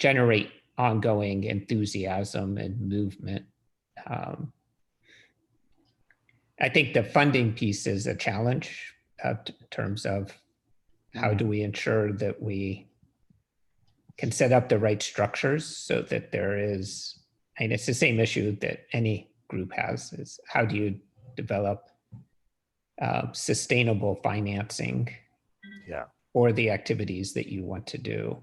generate ongoing enthusiasm and movement. I think the funding piece is a challenge in terms of how do we ensure that we can set up the right structures so that there is, and it's the same issue that any group has, is how do you develop sustainable financing for the activities that you want to do?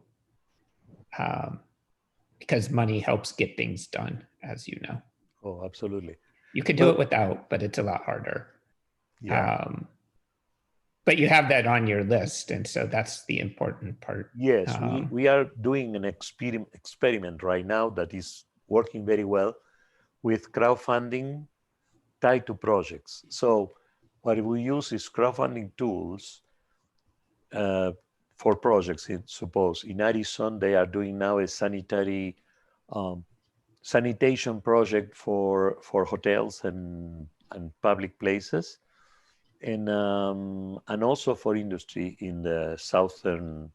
Because money helps get things done, as you know. Oh, absolutely. You could do it without, but it's a lot harder. Yeah. But you have that on your list, and so that's the important part. Yes, we are doing an experiment right now that is working very well with crowdfunding tied to projects. So what we use is crowdfunding tools for projects. Suppose in Arizona, they are doing now a sanitation project for hotels and public places, and also for industry in the southern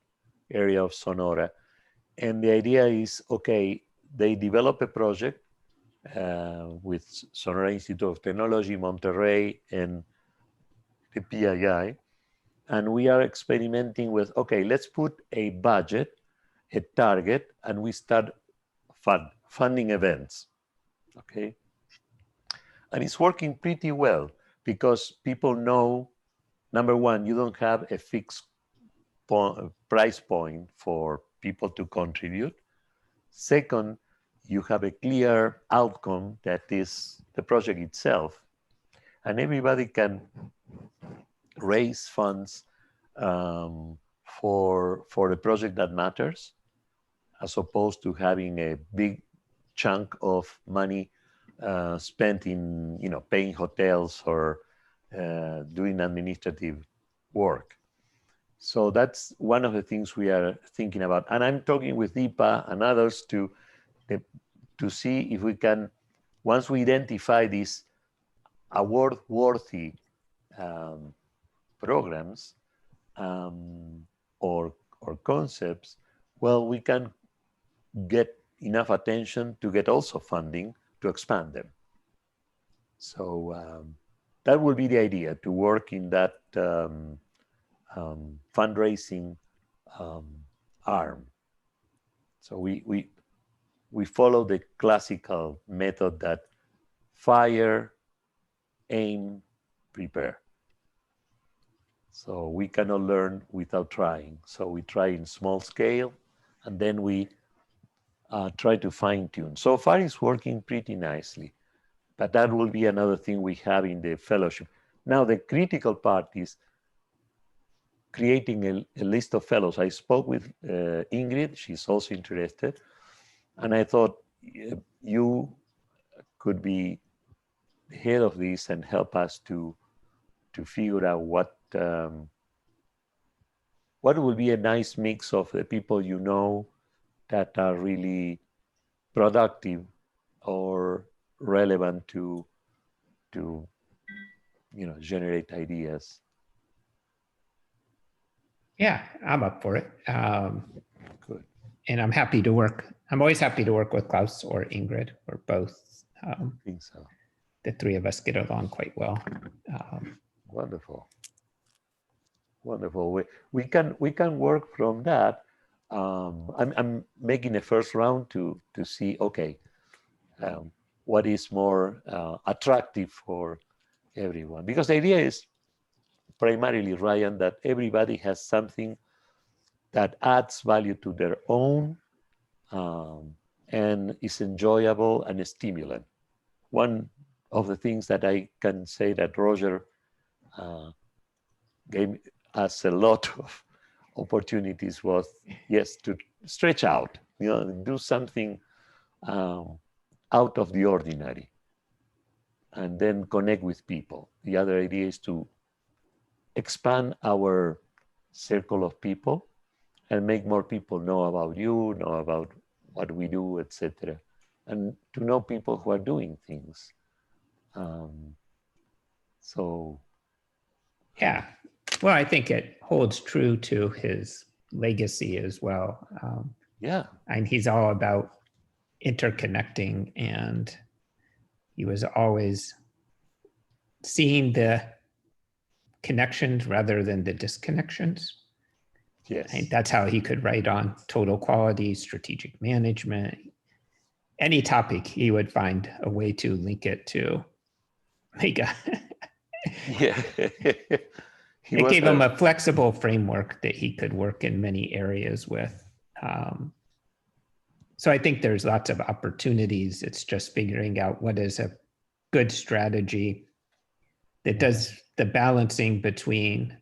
area of Sonora. And the idea is, okay, they develop a project with Sonora Institute of Technology, Monterrey, and the PII. And we are experimenting with, okay, let's put a budget, a target, and we start funding events, okay? And it's working pretty well because people know, number one, you don't have a fixed price point for people to contribute. Second, you have a clear outcome that is the project itself. And everybody can raise funds for the project that matters, as opposed to having a big chunk of money spent in paying hotels or doing administrative work. So that's one of the things we are thinking about. And I'm talking with DIPA and others to see if we can, once we identify these award-worthy programs or concepts, well, we can get enough attention to get also funding to expand them. So that will be the idea, to work in that fundraising arm. So we follow the classical method that fire, aim, prepare. So we cannot learn without trying. So we try in small scale, and then we try to fine tune. So far it's working pretty nicely, but that will be another thing we have in the fellowship. Now the critical part is creating a list of fellows. I spoke with Ingrid, she's also interested, and I thought you could be head of this and help us to figure out what will be a nice mix of the people you know that are really productive or relevant to generate ideas. Yeah, I'm up for it. Good. And I'm happy to work. I'm always happy to work with Klaus or Ingrid or both. I think so. The three of us get along quite well. Wonderful. Wonderful. We can work from that. I'm making a first round to see, okay, what is more attractive for everyone. Because the idea is primarily, Ryan, that everybody has something that adds value to their own and is enjoyable and a stimulant. One of the things that I can say that Roger gave us a lot of opportunities was, yes, to stretch out, do something out of the ordinary and then connect with people. The other idea is to expand our circle of people and make more people know about you, know about what we do, etc. And to know people who are doing things. Yeah, well, I think it holds true to his legacy as well. Yeah. And he's all about interconnecting, and he was always seeing the connections rather than the disconnections. Yes. And that's how he could write on total quality, strategic management, any topic. He would find a way to link it to Mega. Yeah. He It was gave him a flexible framework that he could work in many areas with. So I think there's lots of opportunities. It's just figuring out what is a good strategy that does the balancing between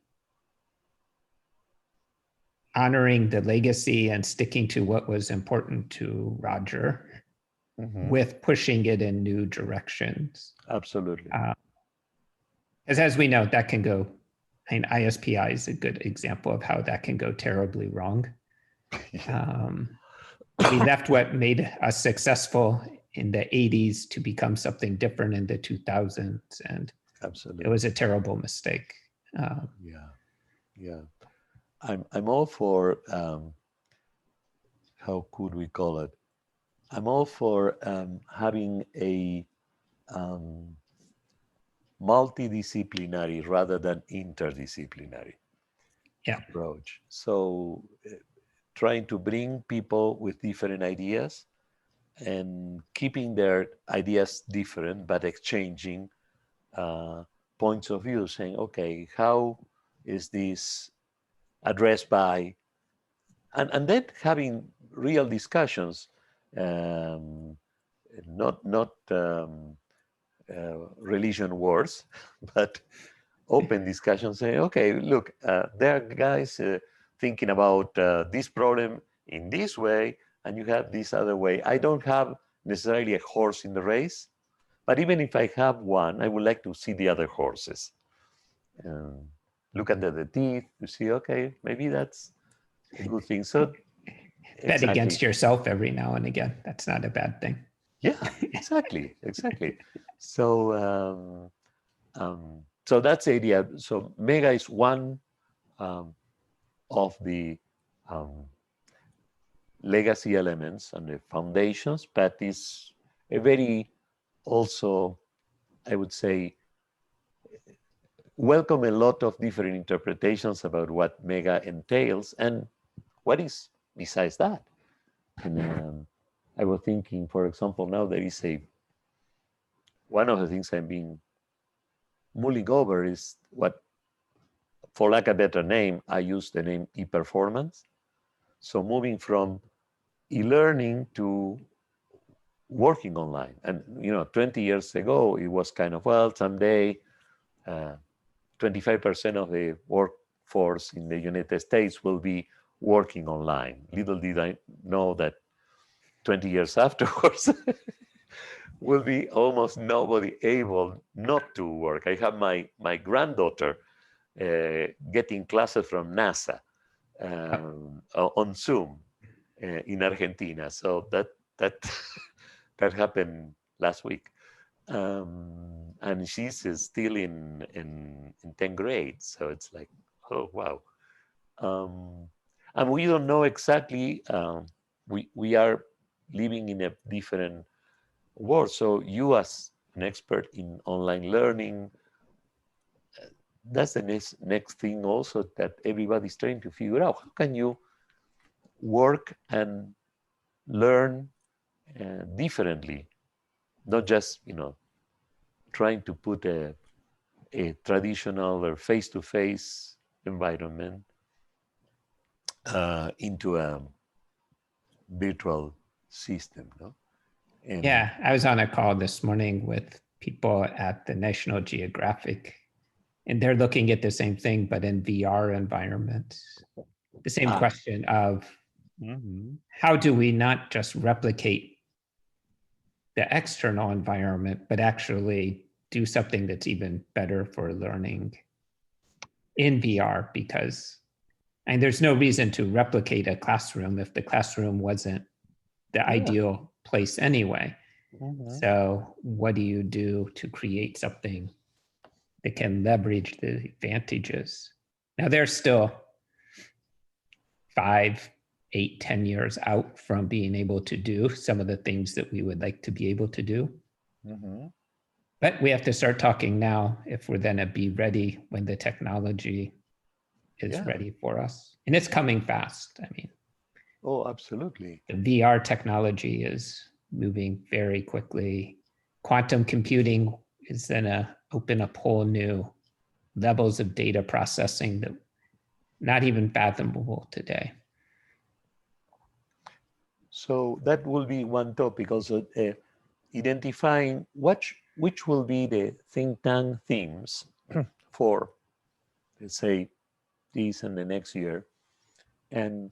honoring the legacy and sticking to what was important to Roger with pushing it in new directions. Absolutely. As we know, that can go, and ISPI is a good example of how that can go terribly wrong. We left what made us successful in the 80s to become something different in the 2000s, and Absolutely. it was a terrible mistake. Yeah. I'm all for how could we call it? I'm all for having a multidisciplinary rather than interdisciplinary approach. So trying to bring people with different ideas and keeping their ideas different, but exchanging points of view, saying, okay, how is this addressed by, and then having real discussions, not religion wars, but open discussion saying, okay, look, there are guys thinking about this problem in this way, and you have this other way. I don't have necessarily a horse in the race, but even if I have one, I would like to see the other horses. Look under the teeth to see, okay, maybe that's a good thing. So Bet against yourself every now and again. That's not a bad thing. Yeah, exactly. So so that's the idea. So Mega is one of the legacy elements and the foundations, but is a very also, I would say, welcome a lot of different interpretations about what Mega entails and what is besides that. And I was thinking, for example, now there is one of the things I've been mulling over is what, for lack of a better name, I use the name e-performance. So moving from e-learning to working online. And, 20 years ago, it was kind of, well, someday 25% of the workforce in the United States will be working online. Little did I know that 20 years afterwards, will be almost nobody able not to work. I have my granddaughter getting classes from NASA on Zoom in Argentina. So that that happened last week, and she's still in 10th grade. So it's like, oh wow, and we don't know exactly. We are living in a different world. So you, as an expert in online learning, that's the next thing also that everybody's trying to figure out. How can you work and learn differently, not just trying to put a traditional or face-to-face environment into a virtual system, no? And Yeah, I was on a call this morning with people at the National Geographic, and they're looking at the same thing, but in VR environments. The same question of how do we not just replicate the external environment, but actually do something that's even better for learning in VR? Because there's no reason to replicate a classroom if the classroom wasn't the ideal place anyway. So what do you do to create something that can leverage the advantages? Now there's still 5, 8, 10 years out from being able to do some of the things that we would like to be able to do. Mm-hmm. But we have to start talking now if we're going to be ready when the technology is Yeah. ready for us. And it's coming fast. I mean, Oh, absolutely. the VR technology is moving very quickly. Quantum computing is going to open up whole new levels of data processing that not even fathomable today. So that will be one topic also, identifying which will be the think tank themes for, let's say, this and the next year, and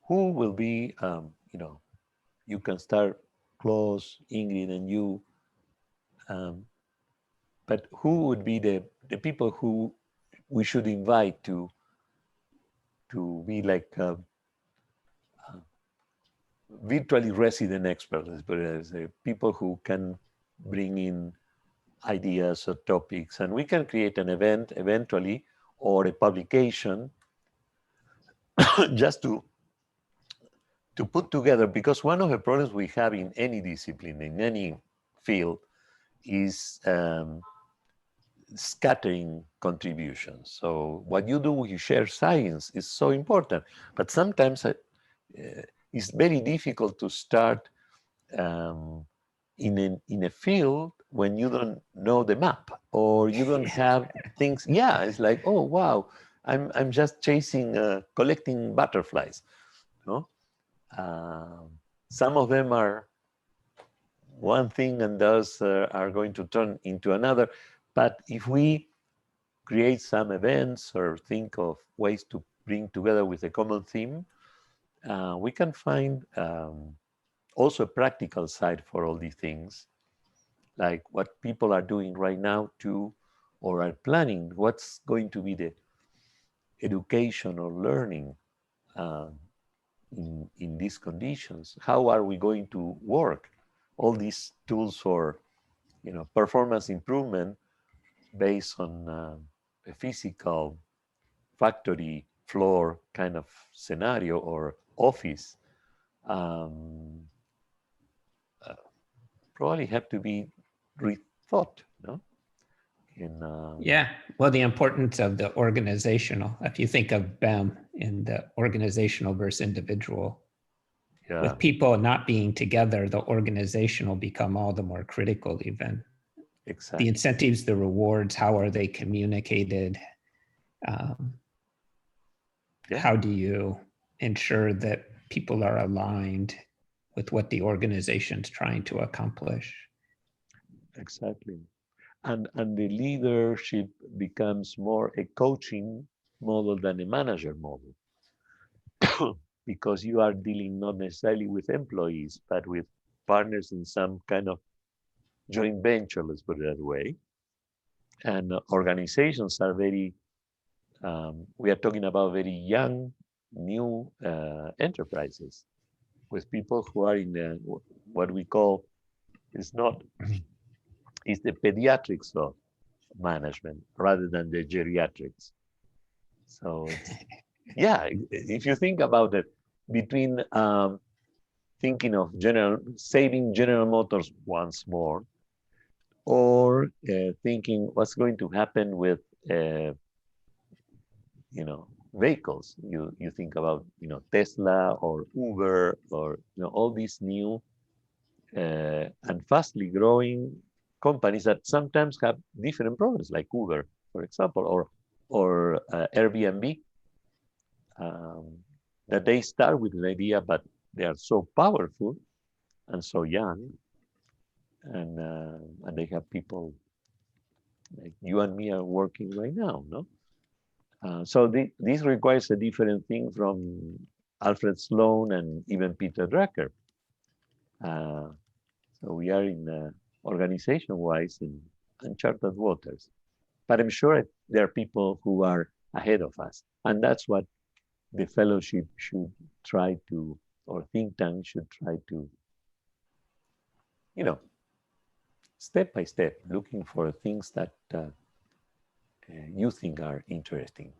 who will be, you can start close, Ingrid and you, um, but who would be the people who we should invite to be like virtually resident experts, but as people who can bring in ideas or topics, and we can create an event eventually or a publication just to put together, because one of the problems we have in any discipline, in any field, is scattering contributions. So what you do when you share science is so important, but sometimes it's very difficult to start um, in a field when you don't know the map or you don't have things. Yeah, it's like, oh wow, I'm just chasing collecting butterflies. No, some of them are one thing, and those are going to turn into another. But if we create some events or think of ways to bring together with a common theme, we can find also a practical side for all these things, like what people are doing right now to, or are planning, what's going to be the education or learning uh, in these conditions. How are we going to work? All these tools for, performance improvement based on a physical factory floor kind of scenario or office um, probably have to be rethought, no? In Yeah, well, the importance of the organizational, if you think of BEM in the organizational versus individual, yeah, with people not being together, the organizational become all the more critical even. The exactly. incentives, the rewards, how are they communicated? Um, Yeah, how do you ensure that people are aligned with what the organization's trying to accomplish? exactly. And the leadership becomes more a coaching model than a manager model because you are dealing not necessarily with employees, but with partners in some kind of joint venture, let's put it that way. And organizations are very, we are talking about very young, new enterprises with people who are in what we call, is not, is the pediatrics of management rather than the geriatrics. So it's, yeah, if you think about it, between thinking of saving General Motors once more, or thinking what's going to happen with uh, vehicles. You think about Tesla or Uber or all these new and fastly growing companies that sometimes have different problems, like Uber, for example, or Airbnb, um, that they start with an idea, but they are so powerful and so young, and they have people like you and me are working right now, no? So this requires a different thing from Alfred Sloan and even Peter Drucker. Uh, so we are in organization-wise in uncharted waters. But I'm sure there are people who are ahead of us. And that's what the fellowship should try to, or think tank should try to, you know, step by step, looking for things that you think are interesting.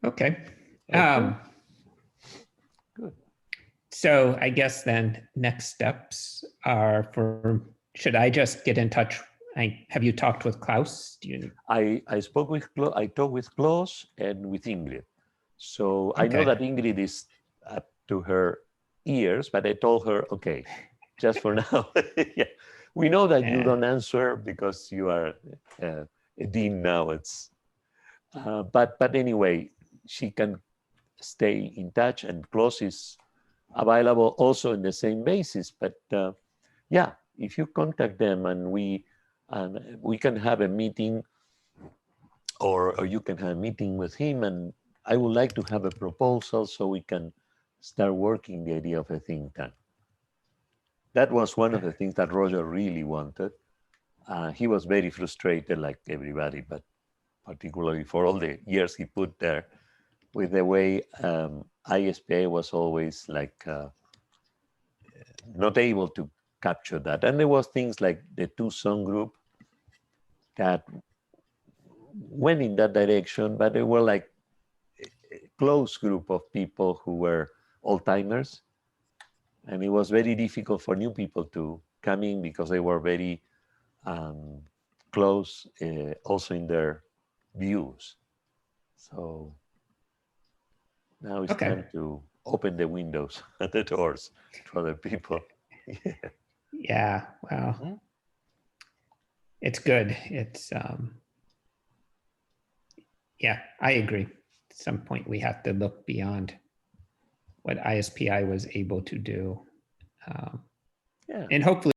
Okay. Okay, good. So I guess then next steps are should I just get in touch? Have you talked with Klaus? Do you, I spoke with I talked with Klaus and with Ingrid. So I know okay. that Ingrid is up to her ears, but I told her, okay, just for now. Yeah, we know that you Yeah. don't answer because you are a dean now. But anyway, she can stay in touch, and Klaus is available also in the same basis. But yeah, if you contact them and we can have a meeting, or you can have a meeting with him, and I would like to have a proposal so we can start working the idea of a think tank. That was one of the things that Roger really wanted. He was very frustrated, like everybody, but particularly for all the years he put there, with the way ISPA was always like not able to capture that. And there was things like the Tucson group that went in that direction, but they were like a close group of people who were old timers. And it was very difficult for new people to come in because they were very um, close also in their views. So now it's Okay. time to open the windows and the doors to other people. Yeah. Yeah. Well, Mhm. it's good. Yeah, I agree. At some point we have to look beyond what ISPI was able to do. Um, Yeah. and hopefully